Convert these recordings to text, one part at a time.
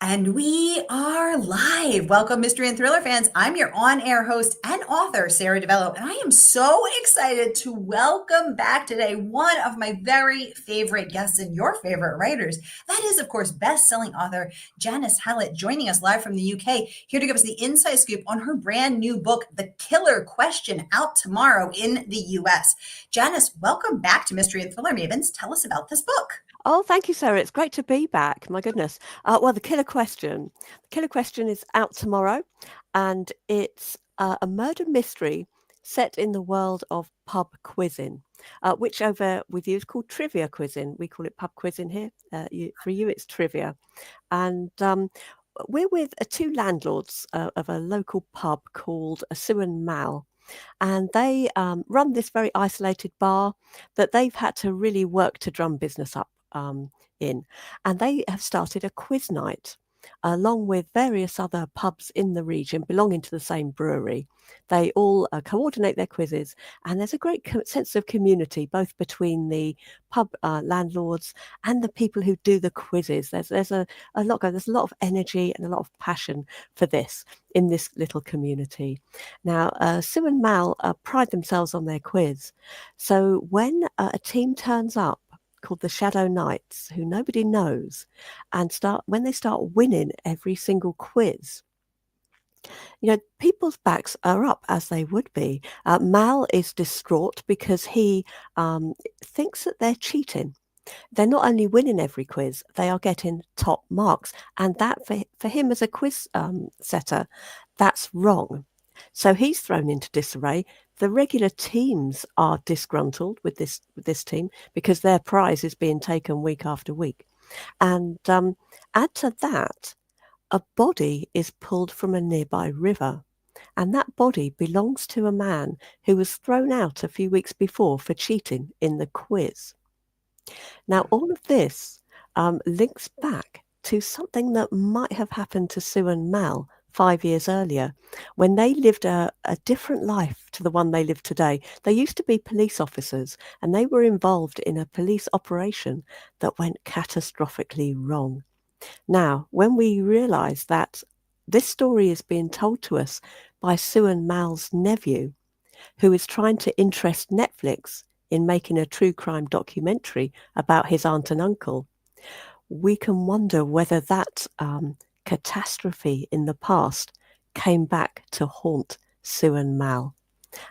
And we are live. Welcome, mystery and thriller fans. I'm your on-air host and author, Sara DiVello, and I am so excited to welcome back today one of my very favorite guests and your favorite writers. That is, of course, best-selling author Janice Hallett, joining us live from the UK, here to give us the inside scoop on her brand new book, The Killer Question, out tomorrow in the US. Janice, welcome back to Mystery and Thriller Mavens. Tell us about this book. Oh, thank you, Sarah. It's great to be back. My goodness. Well, The Killer Question. The Killer Question is out tomorrow, and it's a murder mystery set in the world of pub quizzing, which over with you is called trivia quizzing. We call it pub quizzing here. For you, it's trivia. And we're with two landlords of a local pub called Sue and Mal. And they run this very isolated bar that they've had to really work to drum business up in. And they have started a quiz night along with various other pubs in the region belonging to the same brewery. They all coordinate their quizzes, and there's a great sense of community both between the pub landlords and the people who do the quizzes. There's a lot there's a lot of energy and a lot of passion for this in this little community. Now, Sue and Mal pride themselves on their quiz. So when a team turns up called the Shadow Knights, who nobody knows, and when they start winning every single quiz, people's backs are up, as they would be. Mal is distraught because he thinks that they're cheating. They're not only winning every quiz, they are getting top marks. And that, for him as a quiz setter, that's wrong. So he's thrown into disarray. The regular teams are disgruntled with this team because their prize is being taken week after week. And add to that, a body is pulled from a nearby river. And that body belongs to a man who was thrown out a few weeks before for cheating in the quiz. Now, all of this links back to something that might have happened to Sue and Mal 5 years earlier, when they lived a different life to the one they live today. They used to be police officers, and they were involved in a police operation that went catastrophically wrong. Now, when we realise that this story is being told to us by Sue and Mal's nephew, who is trying to interest Netflix in making a true crime documentary about his aunt and uncle, we can wonder whether that catastrophe in the past came back to haunt Sue and Mal.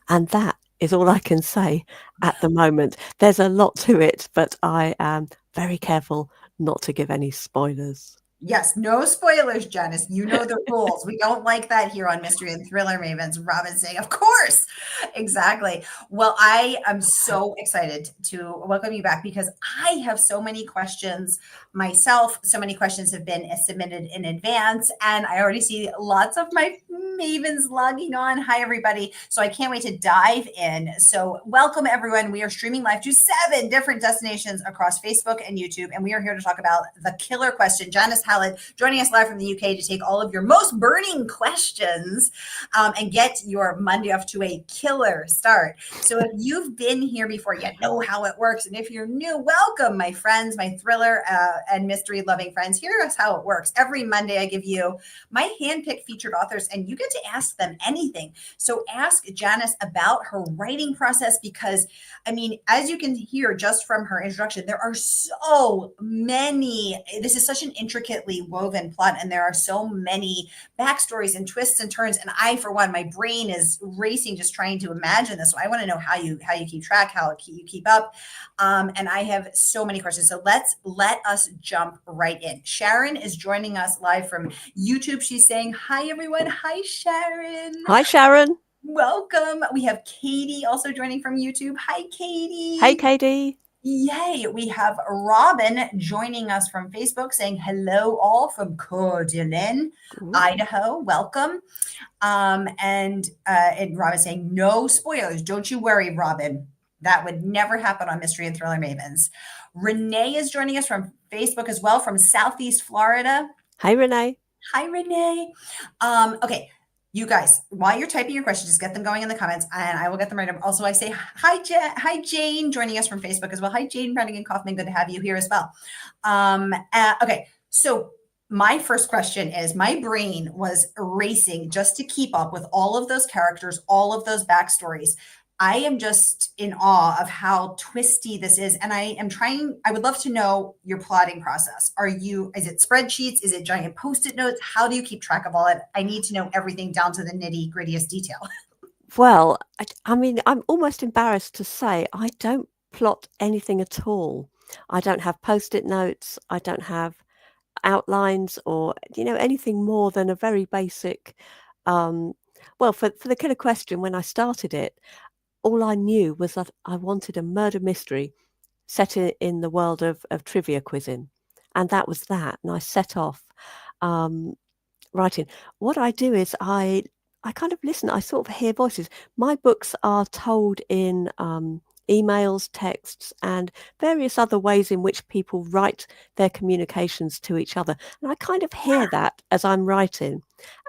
And that is all I can say at the moment. There's a lot to it, but I am very careful not to give any spoilers. Yes, no spoilers, Janice. You know the rules. We don't like that here on Mystery and Thriller Mavens. Robin saying, of course. Exactly. Well, I am so excited to welcome you back because I have so many questions myself. So many questions have been submitted in advance, and I already see lots of my Mavens logging on. Hi, everybody. So I can't wait to dive in. So welcome, everyone. We are streaming live to 7 different destinations across Facebook and YouTube, and we are here to talk about The Killer Question. Janice Hallett joining us live from the UK to take all of your most burning questions and get your Monday off to a killer start. So if you've been here before, you know how it works. And if you're new, welcome, my friends, my thriller and mystery loving friends. Here's how it works. Every Monday, I give you my handpicked featured authors, and you get to ask them anything. So ask Janice about her writing process because, I mean, as you can hear just from her introduction, there are so many. This is such an intricately woven plot, and there are so many backstories and twists and turns. And I, for one, my brain is racing just trying to imagine this. So I want to know how you keep track, how you keep up. And I have so many questions. So let us jump right in. Sharon is joining us live from YouTube. She's saying, hi, everyone. Hi, Sharon. Hi, Sharon. Welcome. We have Katie also joining from YouTube. Hi, Katie. Hey, Katie. Yay. We have Robin joining us from Facebook saying hello all from Coeur d'Alene, Idaho. Welcome. And Robin saying no spoilers. Don't you worry, Robin. That would never happen on Mystery and Thriller Mavens. Renee is joining us from Facebook as well, from Southeast Florida. Hi, Renee. Hi, Renee. Okay. You guys, while you're typing your questions, just get them going in the comments and I will get them right up. Also, I say hi, Jane, joining us from Facebook as well. Hi, Jane Brannigan Kaufman. Good to have you here as well. Okay, so my first question is, my brain was racing just to keep up with all of those characters, all of those backstories. I am just in awe of how twisty this is. And I would love to know your plotting process. Is it spreadsheets? Is it giant post-it notes? How do you keep track of all it? I need to know everything down to the nitty grittiest detail. Well, I mean, I'm almost embarrassed to say I don't plot anything at all. I don't have post-it notes. I don't have outlines or anything more than a very basic well, for the killer question, when I started it, all I knew was that I wanted a murder mystery set in the world of trivia quizzing, and that was that. And I set off um writing. What I do is I kind of listen. I sort of hear voices. My books are told in emails, texts, and various other ways in which people write their communications to each other. And I kind of hear that as I'm writing.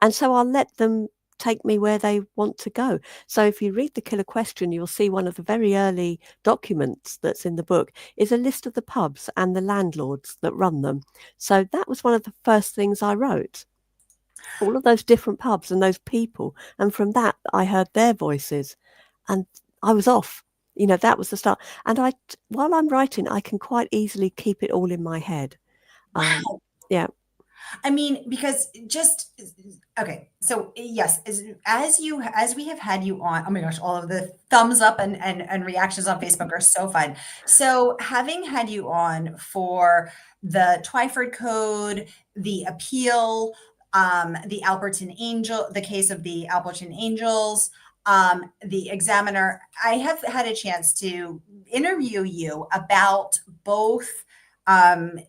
And so I'll let them take me where they want to go. So if you read The Killer Question, you'll see one of the very early documents that's in the book is a list of the pubs and the landlords that run them. So that was one of the first things I wrote. All of those different pubs and those people. And from that, I heard their voices and I was off. That was the start. And while I'm writing, I can quite easily keep it all in my head. Wow. Yeah. I mean, because okay. So yes, as we have had you on, oh my gosh, all of the thumbs up and reactions on Facebook are so fun. So having had you on for the Twyford Code, the appeal, the Alberton Angel, the case of the Alberton Angels, the Examiner, I have had a chance to interview you about both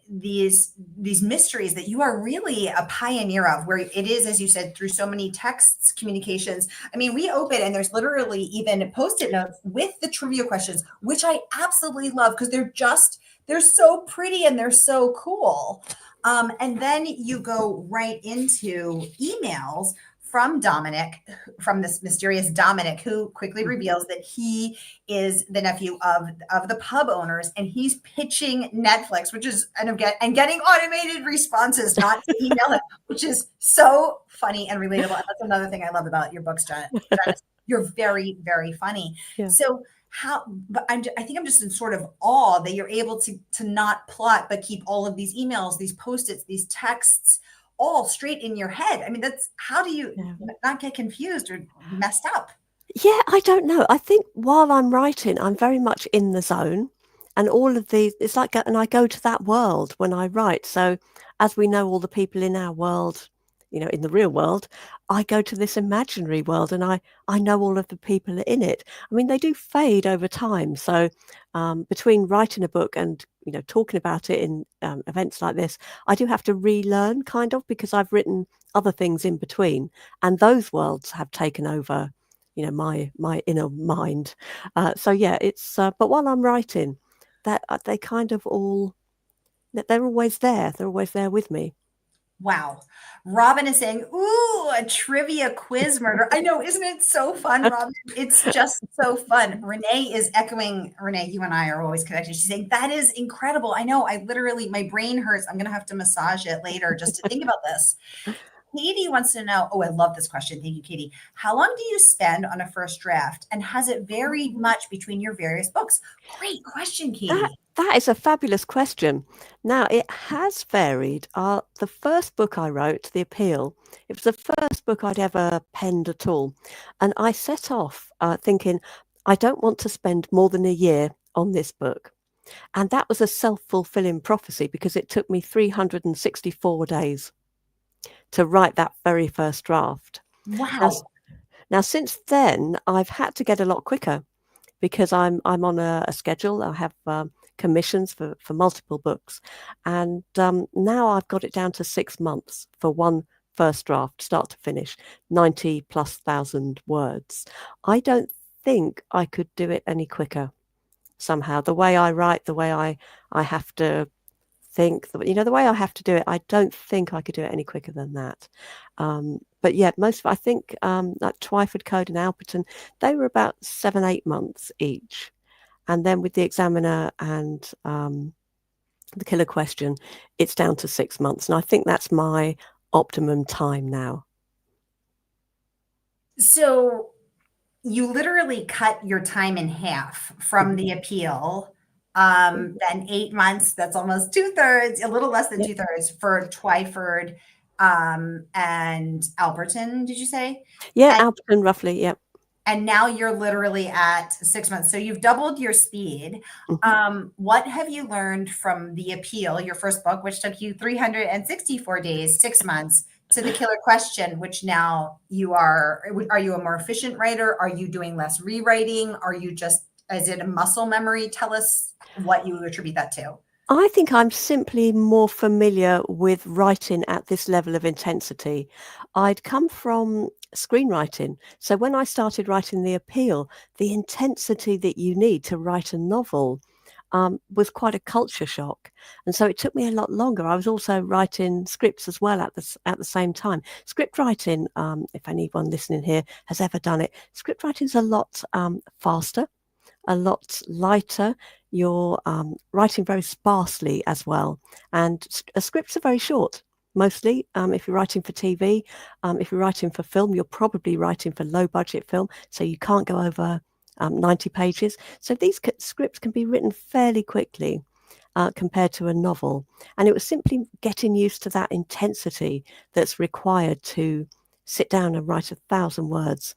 these mysteries that you are really a pioneer of, where it is, as you said, through so many texts, communications. I mean, we open and there's literally even post-it notes with the trivia questions, which I absolutely love because they're so pretty and they're so cool. And then you go right into emails from Dominic, from this mysterious Dominic, who quickly reveals that he is the nephew of the pub owners, and he's pitching Netflix, which is and getting automated responses, not to email it, which is so funny and relatable. And that's another thing I love about your books, Janice. You're very, very funny. Yeah. So but I think I'm just in sort of awe that you're able to not plot, but keep all of these emails, these post-its, these texts all straight in your head. I mean, how do you not get confused or messed up? Yeah, I don't know. I think while I'm writing, I'm very much in the zone. And all of these, it's like, and I go to that world when I write. So as we know all the people in our world, in the real world, I go to this imaginary world and I know all of the people in it. I mean, they do fade over time. So between writing a book and, talking about it in events like this, I do have to relearn kind of, because I've written other things in between and those worlds have taken over my inner mind. So yeah, it's but while I'm writing, that they kind of they're always there. They're always there with me. Wow. Robin is saying, ooh, a trivia quiz murder. I know, isn't it so fun, Robin? It's just so fun. Renee is echoing. Renee, you and I are always connected. She's saying, that is incredible. I know, my brain hurts. I'm going to have to massage it later just to think about this. Katie wants to know, oh, I love this question. Thank you, Katie. How long do you spend on a first draft? And has it varied much between your various books? Great question, Katie. That is a fabulous question. Now, it has varied. The first book I wrote, The Appeal, it was the first book I'd ever penned at all. And I set off thinking, I don't want to spend more than a year on this book. And that was a self-fulfilling prophecy because it took me 364 days to write that very first draft. Wow. Now since then, I've had to get a lot quicker because I'm on a schedule. I have commissions for multiple books, and now I've got it down to 6 months for one first draft, start to finish, 90,000+ words. I don't think I could do it any quicker. Somehow, the way I write, the way I have to think, the way I have to do it, I don't think I could do it any quicker than that. But yeah, most of I think like Twyford Code and Alperton, they were about 7-8 months each. And then with the Examiner and the killer question, it's down to 6 months. And I think that's my optimum time now. So you literally cut your time in half from the appeal. Then 8 months, that's almost two-thirds, a little less than Yep. two-thirds for Twyford and Alberton, did you say? Yeah, And Alberton, roughly. Yep. and now you're literally at 6 months. So you've doubled your speed. Mhm. What have you learned from the appeal, your first book, which took you 364 days, 6 months, to the killer question, which now you are you a more efficient writer? Are you doing less rewriting? Are you just, is it a muscle memory? Tell us what you attribute that to. I think I'm simply more familiar with writing at this level of intensity. I'd come from screenwriting. So when I started writing The Appeal, the intensity that you need to write a novel was quite a culture shock. And so it took me a lot longer. I was also writing scripts as well at the same time. Script writing, if anyone listening here has ever done it, script writing is a lot faster, a lot lighter. You're writing very sparsely as well. And scripts are very short. Mostly, if you're writing for TV, if you're writing for film, you're probably writing for low budget film. So you can't go over 90 pages. So these scripts can be written fairly quickly compared to a novel. And it was simply getting used to that intensity that's required to sit down and write 1,000 words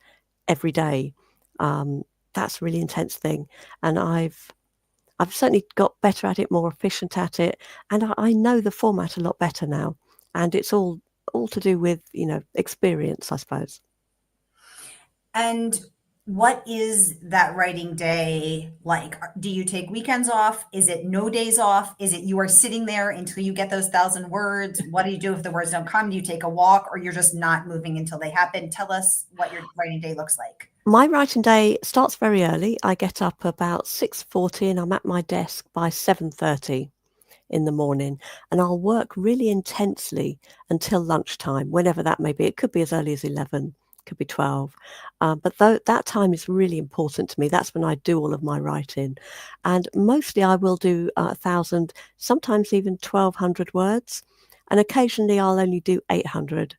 every day. That's a really intense thing. And I've certainly got better at it, more efficient at it, and I know the format a lot better now. And it's all to do with, experience, I suppose. And what is that writing day like? Do you take weekends off? Is it no days off? Is it you are sitting there until you get those 1,000 words? What do you do if the words don't come? Do you take a walk, or you're just not moving until they happen? Tell us what your writing day looks like. My writing day starts very early. I get up about 6:40 and I'm at my desk by 7:30 in the morning, and I'll work really intensely until lunchtime, whenever that may be. It could be as early as 11, could be 12. But that time is really important to me. That's when I do all of my writing. And mostly I will do 1,000, sometimes even 1,200 words. And occasionally I'll only do 800.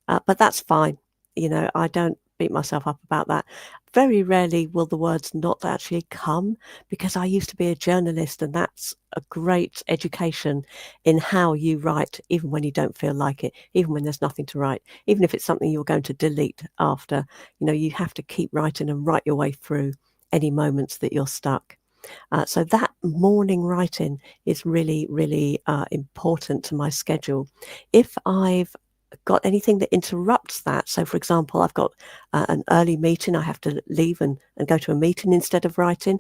But that's fine. I don't beat myself up about that. Very rarely will the words not actually come, because I used to be a journalist, and that's a great education in how you write, even when you don't feel like it, even when there's nothing to write, even if it's something you're going to delete after. You have to keep writing and write your way through any moments that you're stuck. So that morning writing is really, really important to my schedule. If I've got anything that interrupts that, so for example, I've got an early meeting, I have to leave and go to a meeting instead of writing,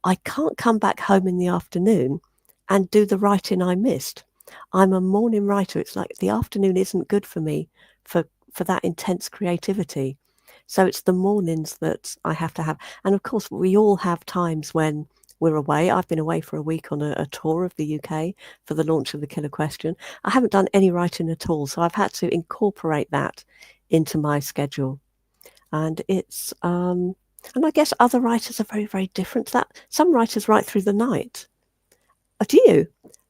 I can't come back home in the afternoon and do the writing I missed. I'm a morning writer. It's like the afternoon isn't good for me for that intense creativity. So it's the mornings that I have to have. And of course, we all have times when we're away. I've been away for a week on a tour of the UK for the launch of The Killer Question. I haven't done any writing at all, so I've had to incorporate that into my schedule. And and I guess other writers are very, very different to that. Some writers write through the night. Do you?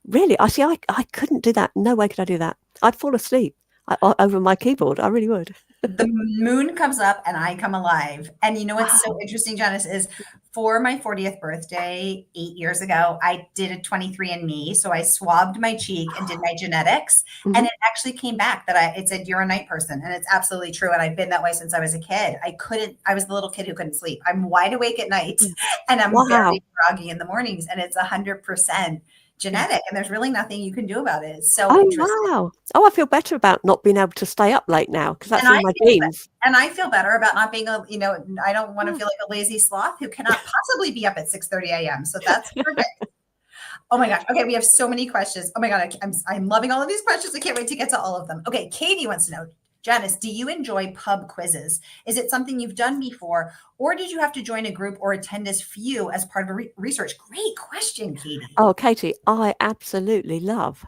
Really? I see. I couldn't do that. No way could I do that. I'd fall asleep over my keyboard. I really would. The moon comes up and I come alive. And you know what's so Wow. interesting, Janice, is for my 40th birthday 8 years ago, I did a 23andMe. So I swabbed my cheek and did my genetics. And Mhm. it actually came back that it said you're a night person. And it's absolutely true. And I've been that way since I was a kid. I was the little kid who couldn't sleep. I'm wide awake at night Yeah. and I'm Wow. very groggy in the mornings. And it's 100% Yeah. genetic. And there's really nothing you can do about it. It's so Oh, interesting. wow. Oh, I feel better about not being able to stay up late now, because And that's I in my feel be genes. and I feel better about not being I don't want to Oh. feel like a lazy sloth who cannot possibly be up at 6:30 a.m. So that's perfect. Oh my gosh. Okay, we have so many questions. Oh my God, I'm loving all of these questions. I can't wait to get to all of them. Okay, Katie wants to know, Janice, do you enjoy pub quizzes? Is it something you've done before, or did you have to join a group or attend as few as part of a research? Great question, Katie. Oh, Katie, I absolutely love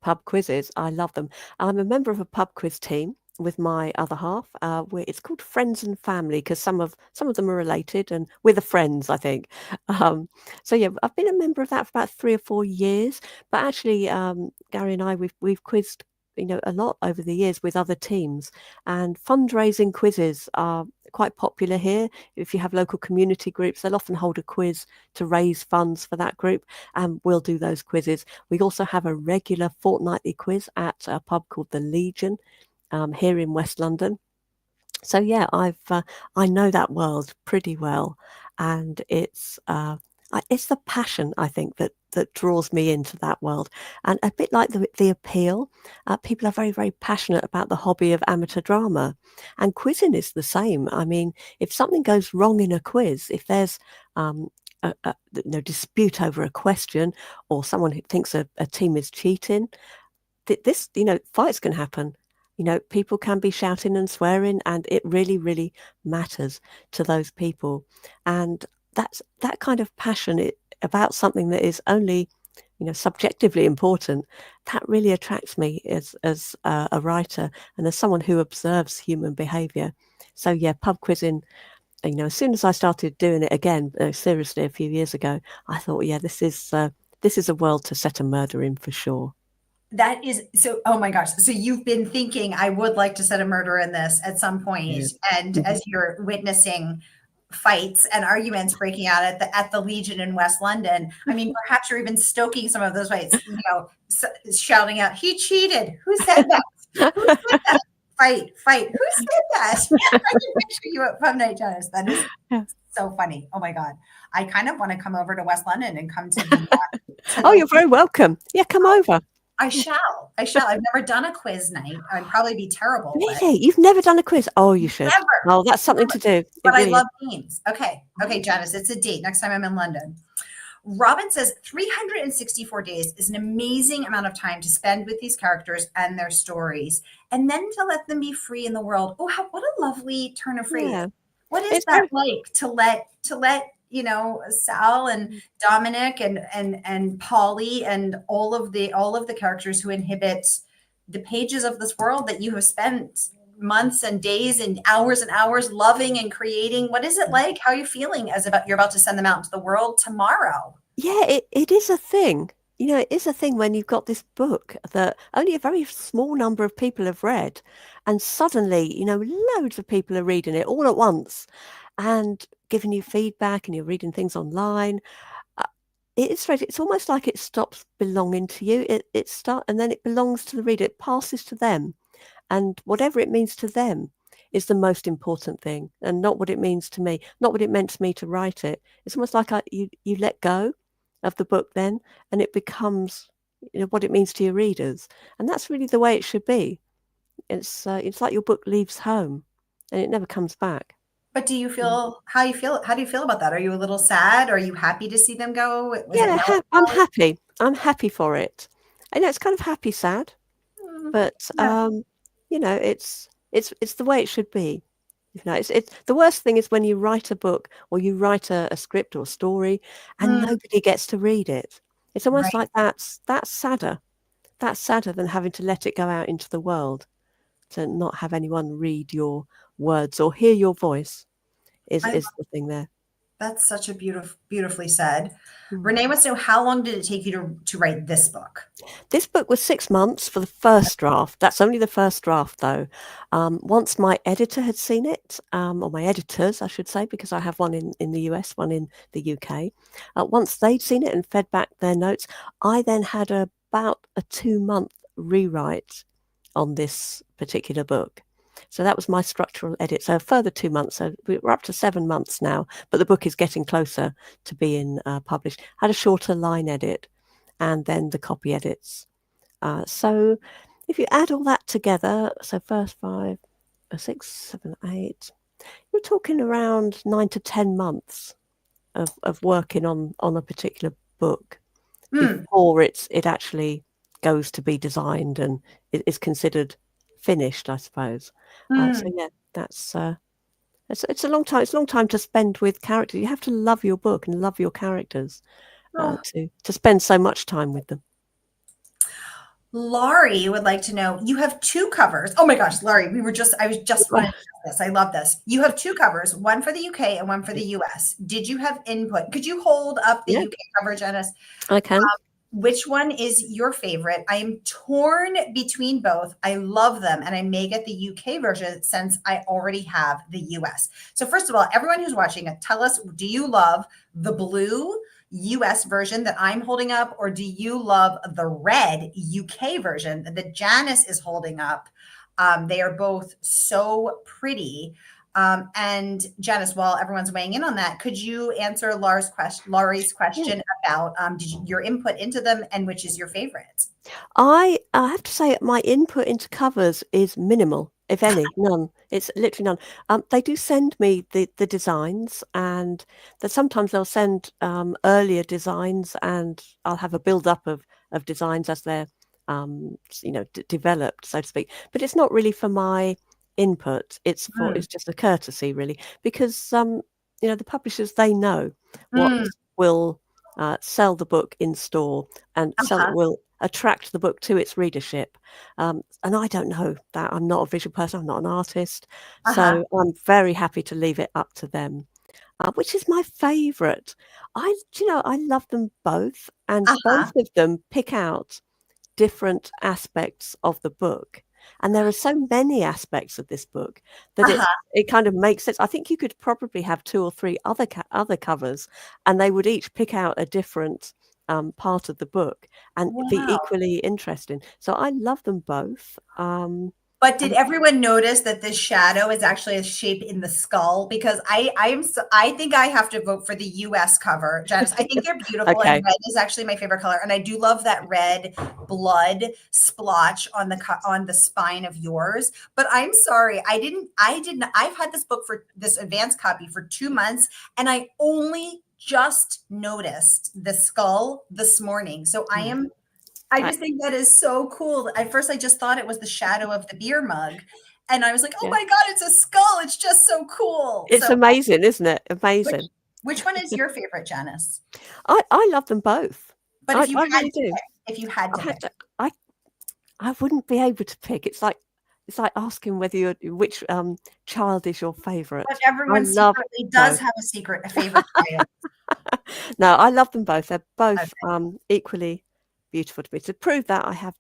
pub quizzes. I love them. I'm a member of a pub quiz team with my other half. It's called Friends and Family because some of them are related, and we're the friends, I think. Um, so yeah, I've been a member of that for about 3 or 4 years. But actually, Gary and I, we've quizzed, a lot over the years with other teams, and fundraising quizzes are quite popular here. If you have local community groups, they'll often hold a quiz to raise funds for that group, and we'll do those quizzes. We also have a regular fortnightly quiz at a pub called the Legion, here in West London. So yeah, I know that world pretty well, and it's the passion, I think, that draws me into that world, and a bit like the appeal. People are very, very passionate about the hobby of amateur drama, and quizzing is the same. I mean, if something goes wrong in a quiz, if there's dispute over a question, or someone who thinks a team is cheating, this, fights can happen. People can be shouting and swearing, and it really, really matters to those people. And that kind of passion about something that is only, subjectively important. That really attracts me as a writer and as someone who observes human behaviour. So yeah, pub quizzing. As soon as I started doing it again, seriously, a few years ago, I thought, yeah, this is a world to set a murder in for sure. That is so, oh my gosh. So you've been thinking, I would like to set a murder in this at some point. Yeah. And as you're witnessing fights and arguments breaking out at the Legion in West London, I mean, perhaps you're even stoking some of those fights, shouting out, he cheated. Who said that? Who said that? Fight. Who said that? I can picture you at pub night, Janice. That is so funny. Oh my God. I kind of want to come over to West London and come to the you're very welcome. Yeah, come over. I shall. I've never done a quiz night. I'd probably be terrible. Really? You've never done a quiz? Oh, you should. Never. Oh, that's something to do. But really, I love games. Okay, Janice, it's a date. Next time I'm in London. Robin says 364 days is an amazing amount of time to spend with these characters and their stories, and then to let them be free in the world. Oh, what a lovely turn of phrase. Yeah. What is that like to let Sal and Dominic and Polly and all of the characters who inhabit the pages of this world that you have spent months and days and hours loving and creating? What is it like? How are you feeling you're about to send them out into the world tomorrow? Yeah, it is a thing. It is a thing when you've got this book that only a very small number of people have read, and suddenly, loads of people are reading it all at once and giving you feedback, and you're reading things online. It's almost like it stops belonging to you. And then it belongs to the reader. It passes to them, and whatever it means to them is the most important thing, and not what it means to me, not what it meant to me to write it. It's almost like you let go of the book then, and it becomes what it means to your readers, and that's really the way it should be. It's like your book leaves home and it never comes back. But do you feel how do you feel about that? Are you a little sad? Are you happy to see them go? I'm happy. I'm happy for it. I know it's kind of happy sad, but it's the way it should be. It's the worst thing is when you write a book or you write a script or a story and nobody gets to read it. It's almost like that's sadder. That's sadder than having to let it go out into the world, to not have anyone read your words or hear your voice is the thing there. That's such a beautifully said. Renee wants to know, how long did it take you to write this book? This book was 6 months for the first draft. That's only the first draft, though. Once my editor had seen it, or my editors, I should say, because I have one in the US, one in the UK. Once they'd seen it and fed back their notes, I then had about a 2-month rewrite on this particular book. So that was my structural edit. So a further 2 months. So we're up to 7 months now, but the book is getting closer to being published. Had a shorter line edit and then the copy edits. So if you add all that together, so first 5, 6, 7, 8, you're talking around 9 to 10 months of working on a particular book before it actually goes to be designed and it is considered finished, I suppose. So yeah, that's it's a long time. It's a long time to spend with characters. You have to love your book and love your characters to spend so much time with them. Laurie would like to know, you have two covers. Oh my gosh, Laurie, I was just wanting to know this. I love this. You have two covers, one for the UK and one for the US. Did you have input? Could you hold up the Yeah, UK cover, Janice? I can. Which one is your favorite? I am torn between both. I love them, and I may get the UK version since I already have the US. So first of all, everyone who's watching, tell us, do you love the blue US version that I'm holding up, or do you love the red UK version that Janice is holding up? They are both so pretty. And Janice, while everyone's weighing in on that, could you answer Laurie's Yeah. question about your input into them and which is your favorite? I have to say my input into covers is minimal, if any, none. It's literally none. They do send me the designs, and that sometimes they'll send earlier designs, and I'll have a build up of designs as they're developed, so to speak. But it's not really for my input. It's just a courtesy, really, because the publishers, they know what Mm, will sell the book in store and uh-huh. will attract the book to its readership. And I don't know that. I'm not a visual person. I'm not an artist. Uh-huh. So I'm very happy to leave it up to them. Which is my favourite. I love them both, and Uh-huh. both of them pick out different aspects of the book. And there are so many aspects of this book that it Uh-huh. it kind of makes sense. I think you could probably have two or three other covers, and they would each pick out a different part of the book and be Wow. equally interesting. So I love them both. But did And everyone notice that this shadow is actually a shape in the skull? Because I think I have to vote for the US cover, Janice. I think they're beautiful, and okay, red is actually my favorite color. And I do love that red blood splotch on the spine of yours. But I'm sorry, I didn't. I've had this book for this advanced copy for 2 months, and I only just noticed the skull this morning. So yeah, I I, just think that is so cool. At first, I just thought it was the shadow of the beer mug. And I was like, oh yeah, my God, it's a skull. It's just so cool. it's So, amazing, isn't it? which, Amazing. which one is your favorite, Janice? I love them both. But I, if you I had really to do. pick, if you had I to had pick, to. I wouldn't be able to pick. It's like asking whether which child is your but favorite. I everyone love secretly does both. have a favorite child. No, I love them both. They're both Okay. equally beautiful to me. To prove that, I have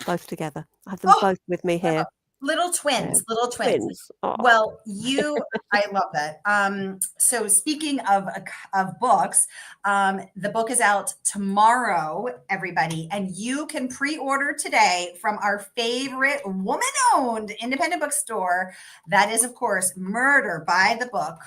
both together. I have them Oh, both with me here. little Yeah. twins, little twins. Twins. Oh, Well, I love that. So speaking of books, the book is out tomorrow, everybody, and you can pre-order today from our favorite woman-owned independent bookstore. That is, of course, Murder by the Book.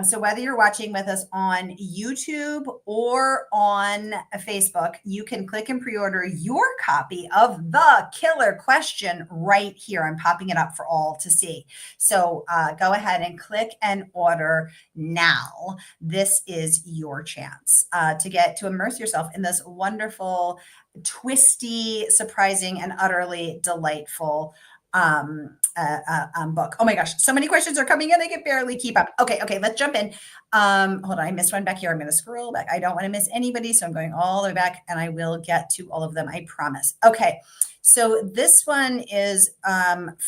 So whether you're watching with us on YouTube or on Facebook, you can click and pre-order your copy of The Killer Question right here. I'm popping it up for all to see. So go ahead and click and order now. This is your chance to immerse yourself in this wonderful, twisty, surprising, and utterly delightful book. Oh my gosh, so many questions are coming in. I can barely keep up. Okay, let's jump in. Hold on, I missed one back here. I'm going to scroll back. I don't want to miss anybody, so I'm going all the way back, and I will get to all of them. I promise. Okay, so this one is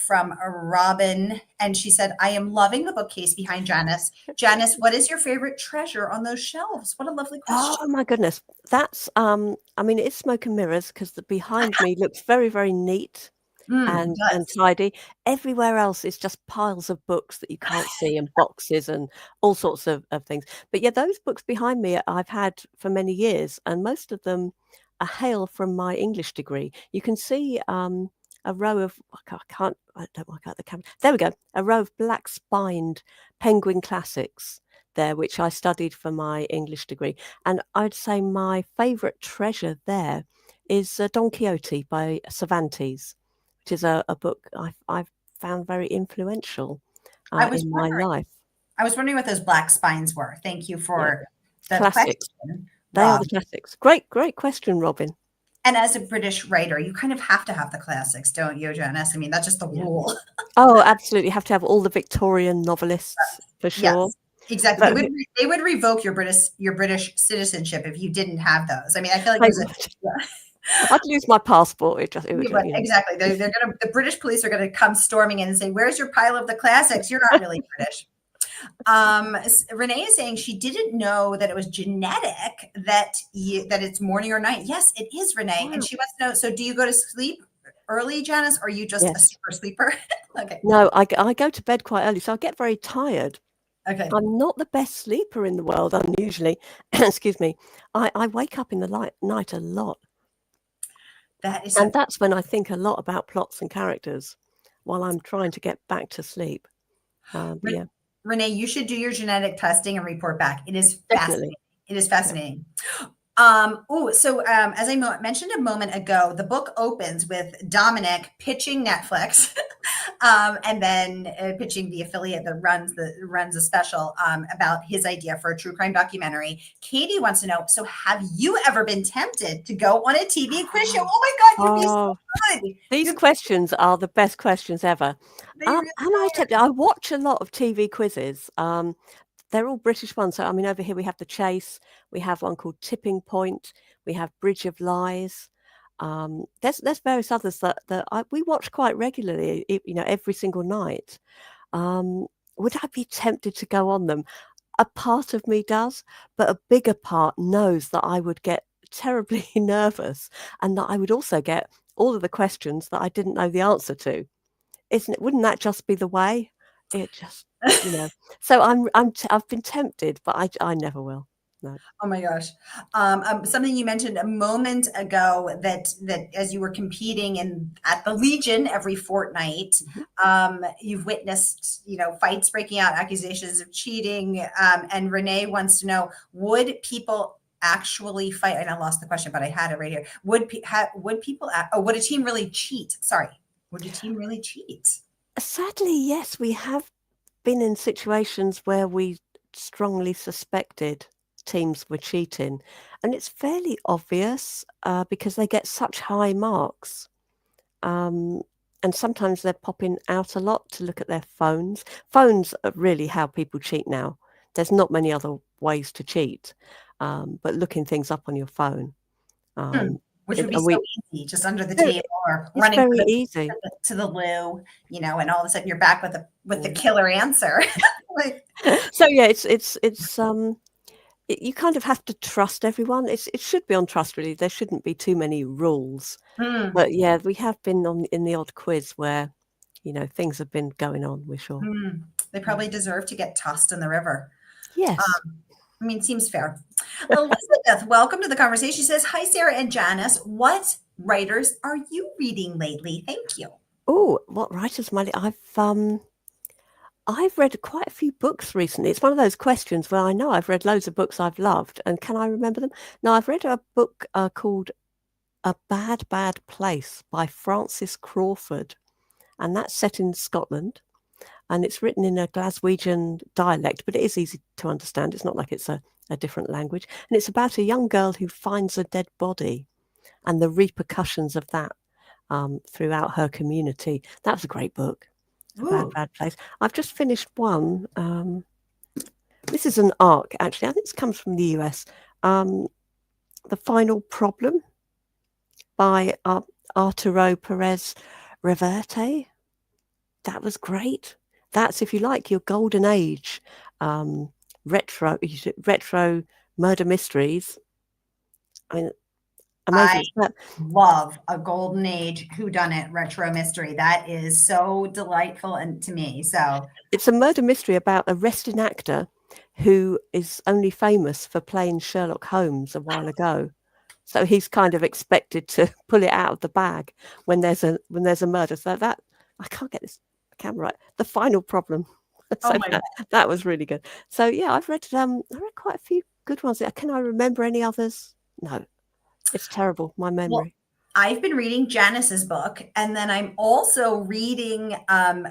from Robin, and she said, "I am loving the bookcase behind Janice. Janice, what is your favorite treasure on those shelves?" What a lovely oh question. my goodness. That's I mean, it's smoke and mirrors because the behind me looks very, very neat It and does. tidy. Everywhere else is just piles of books that you can't see and boxes and all sorts of things. But yeah, those books behind me I've had for many years, and most of them are hail from my English degree. You can see a row of I don't work out the camera. There we go. A row of black spined penguin classics there, which I studied for my English degree. And I'd say my favourite treasure there is Don Quixote by Cervantes, which is a book I've found very influential I was in my wondering. life. I was wondering what those black spines were. Thank you Yeah, for the classics. question, They are Rob. the classics. Great question, Robin. And as a British writer, you kind of have to have the classics, don't you, Janice? I mean, that's just the Yeah. rule. Oh, absolutely. You have to have all the Victorian novelists for sure. Yes, exactly. But They would revoke your British citizenship if you didn't have those. I mean, I feel like they there's a would. yeah. I'd lose my passport. It would, Yeah, but you know. exactly. The British police are gonna come storming in and say, "Where's your pile of the classics? You're not really British." Renee is saying she didn't know that it was genetic that it's morning or night. Yes, it is, Renee. And Wow. she wants to know, so do you go to sleep early, Janice, or are you just a Yes. super sleeper? Okay. No, I go to bed quite early, so I get very tired. Okay. I'm not the best sleeper in the world, unusually. Excuse me. I wake up in the night a lot. That is And so that's when I think a lot about plots and characters while I'm trying to get back to sleep. But yeah, Renee, you should do your genetic testing and report back. It is definitely. fascinating. It is Yeah. fascinating. As I mentioned a moment ago, the book opens with Dominic pitching Netflix, and then pitching the affiliate that runs a special about his idea for a true crime documentary. Katie wants to know: so, have you ever been tempted to go on a TV quiz show? Oh my God, you'd be so Oh, good. these questions are the best questions ever. They really Am I tempted? I watch a lot of TV quizzes. They're all British ones. So, I mean, over here we have The Chase, we have one called Tipping Point, we have Bridge of Lies. There's various others that we watch quite regularly, every single night. Um, would I be tempted to go on them? A part of me does, but a bigger part knows that I would get terribly nervous and that I would also get all of the questions that I didn't know the answer to. Isn't it? Wouldn't that just be the way? It just, you know. So I've been tempted, but I never will. No. Oh my gosh. Something you mentioned a moment ago that as you were competing at the Legion every fortnight, Mhm. you've witnessed, fights breaking out, accusations of cheating. And Renee wants to know, would people actually fight? And I lost the question, but I had it right here. Would people, would a team really cheat? Sorry. Would a team really cheat? Sadly, yes, we have been in situations where we strongly suspected teams were cheating, and it's fairly obvious because they get such high marks. Um, and sometimes they're popping out a lot to look at their phones. Phones are really how people cheat now. There's not many other ways to cheat, but looking things up on your phone. Hmm. Um, Which would be and so easy, just under the very, table or it's running very easy. to the loo, and all of a sudden you're back with the Yeah. killer answer. Like, So yeah, you kind of have to trust everyone. It should be on trust, really. There shouldn't be too many rules. mm, But yeah, we have been in the odd quiz where, things have been going on, we're sure. they Mm. probably deserve to get tossed in the river. Yes. I mean, seems fair. Elizabeth, welcome to the conversation. She says, "Hi, Sarah and Janice. What writers are you reading lately? Thank you." Oh, what writers might I've read quite a few books recently. It's one of those questions where I know I've read loads of books I've loved, and can I remember them? Now, I've read a book called A Bad, Bad Place by Francis Crawford, and that's set in Scotland. And it's written in a Glaswegian dialect, but it is easy to understand. It's not like it's a different language. And it's about a young girl who finds a dead body and the repercussions of that throughout her community. That was a great book. A Bad, Ooh, Bad Place. I've just finished one. This is an arc, actually. I think this comes from the US. Um, The Final Problem by Arturo Perez Reverte. That was great. That's, if you like, your golden age retro murder mysteries. I mean, I amazing. love a golden age whodunit retro mystery. That is so delightful and to me. So, It's a murder mystery about a resting actor who is only famous for playing Sherlock Holmes a while ago. So he's kind of expected to pull it out of the bag when there's a murder. So that I can't get this camera right. The Final Problem. oh So my that was really good. So yeah, I read quite a few good ones. Can I remember any others? No, it's terrible. My Well, memory. I've been reading Janice's book, and then I'm also reading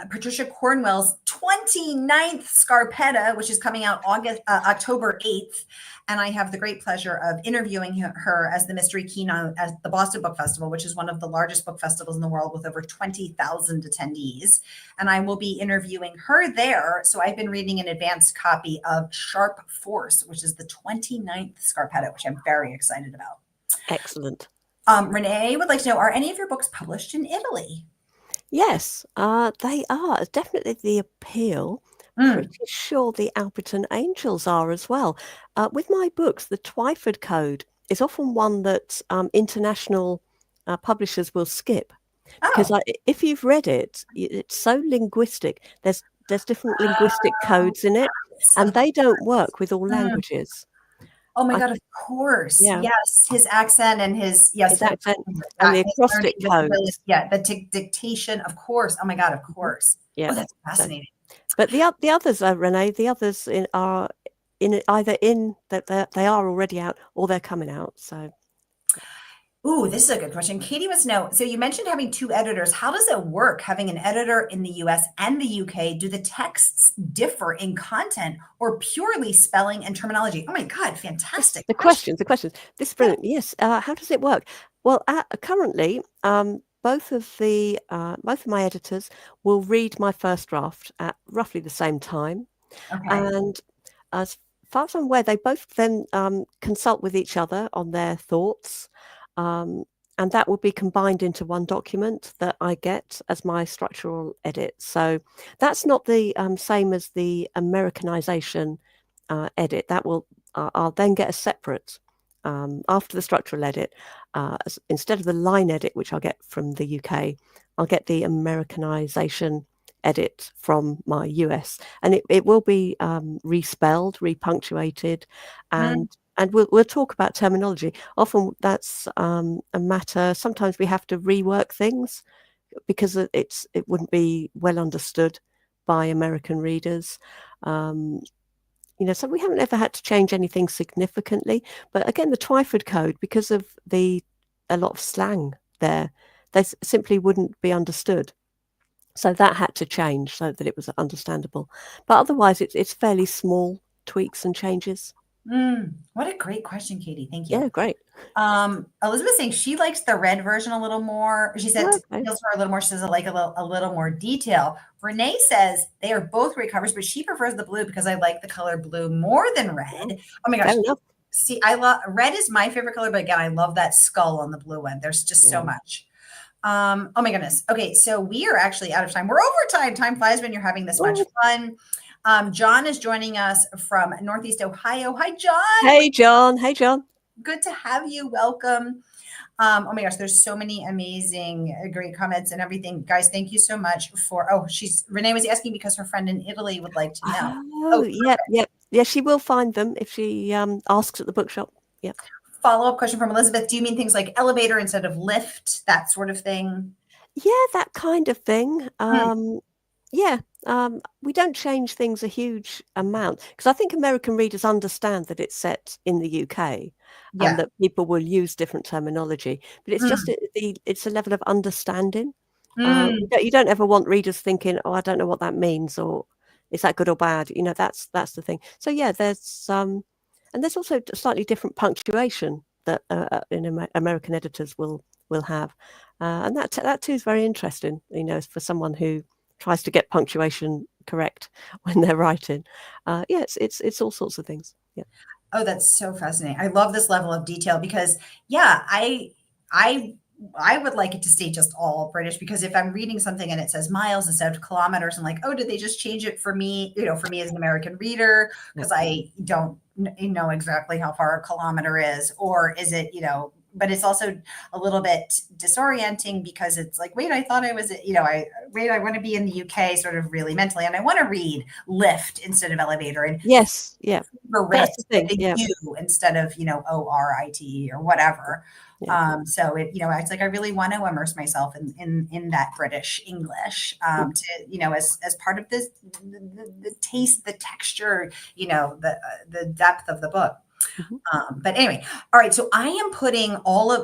Patricia Cornwell's 29th Scarpetta, which is coming out October 8th. And I have the great pleasure of interviewing her as the mystery keynote at the Boston Book Festival, which is one of the largest book festivals in the world with over 20,000 attendees. And I will be interviewing her there. So I've been reading an advanced copy of Sharp Force, which is the 29th Scarpetta, which I'm very excited about. Excellent. Renee would like to know, are any of your books published in Italy? Yes, they are. Definitely the Appeal. Mm. Pretty sure the Alberton Angels are as well. With my books, the Twyford Code is often one that international publishers will skip because Oh. if you've read it, it's so linguistic. There's different linguistic Oh, codes in it, yes, and of they don't work with all mm. languages. Oh my I God, of course. Yeah, Yes, his accent and his, yes, his accent and that, the his learning acrostic disability. codes. Yeah, the dictation, of course. Oh my God, of Mhm. course. Yeah. Oh, that's So. fascinating. But the others, Renee, the others are in either in that they are already out or they're coming out. So Ooh, this is a good question. Katie wants to know. So you mentioned having two editors. How does it work having an editor in the US and the UK? Do the texts differ in content or purely spelling and terminology? Oh my God, yes, fantastic the question. questions, the questions. This is Yeah. brilliant. Yes. How does it work? Well, currently, both of my editors will read my first draft at roughly the same time, Okay. and as far as I'm aware, they both then consult with each other on their thoughts, um, and that will be combined into one document that I get as my structural edit. So that's not the same as the Americanization edit. That will I'll then get a separate after the structural edit. Instead of the line edit, which I'll get from the UK, I'll get the Americanization edit from my US, and it will be respelled, repunctuated, Mm, and we'll talk about terminology. Often that's a matter. Sometimes we have to rework things because it wouldn't be well understood by American readers. Um, so we haven't ever had to change anything significantly. But again, the Twyford Code, because of a lot of slang there, they simply wouldn't be understood. So that had to change so that it was understandable. But otherwise, it's fairly small tweaks and changes. what a great question, Katie. Thank you. Yeah, great. Elizabeth saying she likes the red version a little more. She said it Okay. feels her a little more. She says I like a little more detail. Renee says they are both great covers, but she prefers the blue because I like the color blue more than Well, red. Oh my gosh. fair enough. See, I love red is my favorite color, but again, I love that skull on the blue one. There's just so Yeah. much. Oh my goodness. Okay, so we are actually out of time. We're over time. Time flies when you're having this much Oh, fun. John is joining us from Northeast Ohio. Hi, John. hey, John. Hey, John. Good to have you. Welcome. Oh my gosh, there's so many amazing, great comments and everything. Guys, thank you so much for, Renee was asking because her friend in Italy would like to know. Oh, Oh, yep, yep. Yeah, she will find them if she asks at the bookshop. Yep. follow-up question from Elizabeth. Do you mean things like elevator instead of lift, that sort of thing? Yeah, that kind of thing. Hmm. Yeah, we don't change things a huge amount because I think American readers understand that it's set in the UK and Yeah. that people will use different terminology, but it's just Mm, it's a level of understanding. mm, You don't ever want readers thinking, "Oh, I don't know what that means," or "Is that good or bad?" That's the thing. So yeah, and there's also slightly different punctuation that American editors will have. And that too is very interesting, for someone who tries to get punctuation correct when they're writing. Yeah, it's all sorts of things. Yeah. Oh, that's so fascinating. I love this level of detail because, yeah, I I would like it to stay just all British because if I'm reading something and it says miles instead of kilometers, I'm like, oh, did they just change it for me? For me as an American reader, Yeah. because I don't know exactly how far a kilometer is, or is it, but it's also a little bit disorienting because it's like, wait, I thought I was, I want to be in the UK sort of really mentally, and I want to read lift instead of elevator and Yes. Yeah. favorite That's the with thing. a Yeah. U instead of, ORITE or whatever. Yeah. So it's like I really want to immerse myself in that British English to, as part of this, the taste, the texture, the depth of the book. Mhm. But anyway, all right. So I am putting all of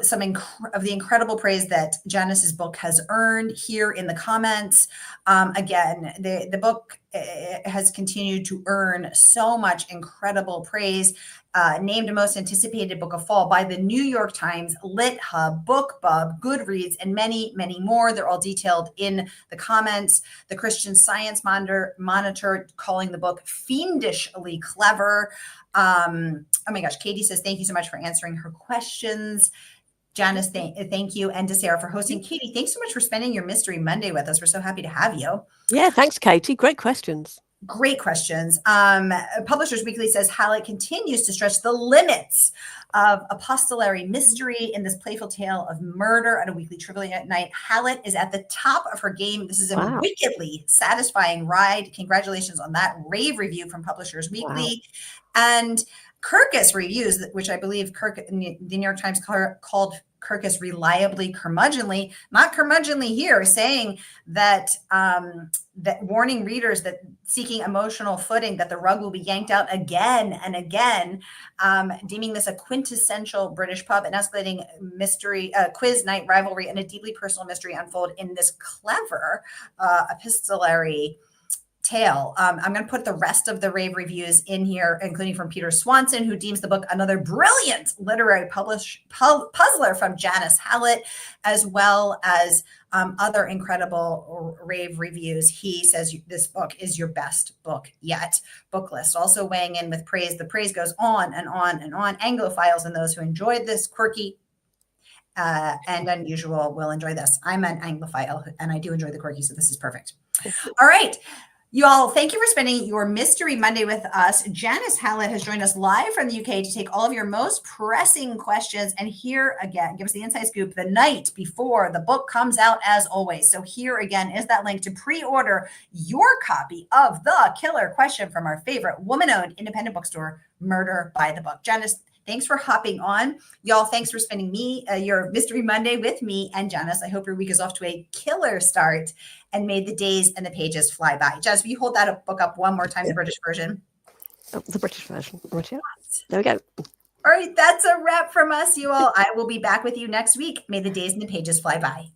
of the incredible praise that Janice's book has earned here in the comments. Again, the book has continued to earn so much incredible praise. Named most anticipated book of fall by the New York Times, LitHub, BookBub, Goodreads, and many, many more. They're all detailed in the comments. The Christian Science Monitor calling the book fiendishly clever. Oh my gosh, Katie says, thank you so much for answering her questions. Janice, thank you. And to Sara for hosting. Katie, thanks so much for spending your Mystery Monday with us. We're so happy to have you. Yeah, thanks, Katie. Great questions. Great questions. Publishers Weekly says Hallett continues to stretch the limits of epistolary mystery in this playful tale of murder at a weekly trivia night. Hallett is at the top of her game. This is a wickedly satisfying ride. Congratulations on that rave review from Publishers Weekly. And Kirkus reviews, which I believe the New York Times called Kirkus reliably curmudgeonly, not curmudgeonly here, saying that that warning readers that seeking emotional footing, that the rug will be yanked out again and again, deeming this a quintessential British pub and escalating mystery quiz night rivalry and a deeply personal mystery unfold in this clever epistolary tale. I'm going to put the rest of the rave reviews in here, including from Peter Swanson, who deems the book another brilliant literary puzzler from Janice Hallett, as well as other incredible rave reviews. He says this book is your best book yet. Book List also weighing in with praise. The praise goes on and on and on. Anglophiles and those who enjoyed this quirky and unusual will enjoy this. I'm an Anglophile and I do enjoy the quirky, so this is perfect. All right. You all, thank you for spending your Mystery Monday with us. Janice Hallett has joined us live from the UK to take all of your most pressing questions. And here again, give us the inside scoop the night before the book comes out, as always. So here again is that link to pre-order your copy of The Killer Question from our favorite woman-owned independent bookstore, Murder by the Book. Janice, thanks for hopping on. Y'all, thanks for spending your Mystery Monday with me and Janice. I hope your week is off to a killer start and made the days and the pages fly by. Janice, will you hold that book up one more time, the British version? Oh, the British version. Right here. There we go. All right, that's a wrap from us, you all. I will be back with you next week. May the days and the pages fly by.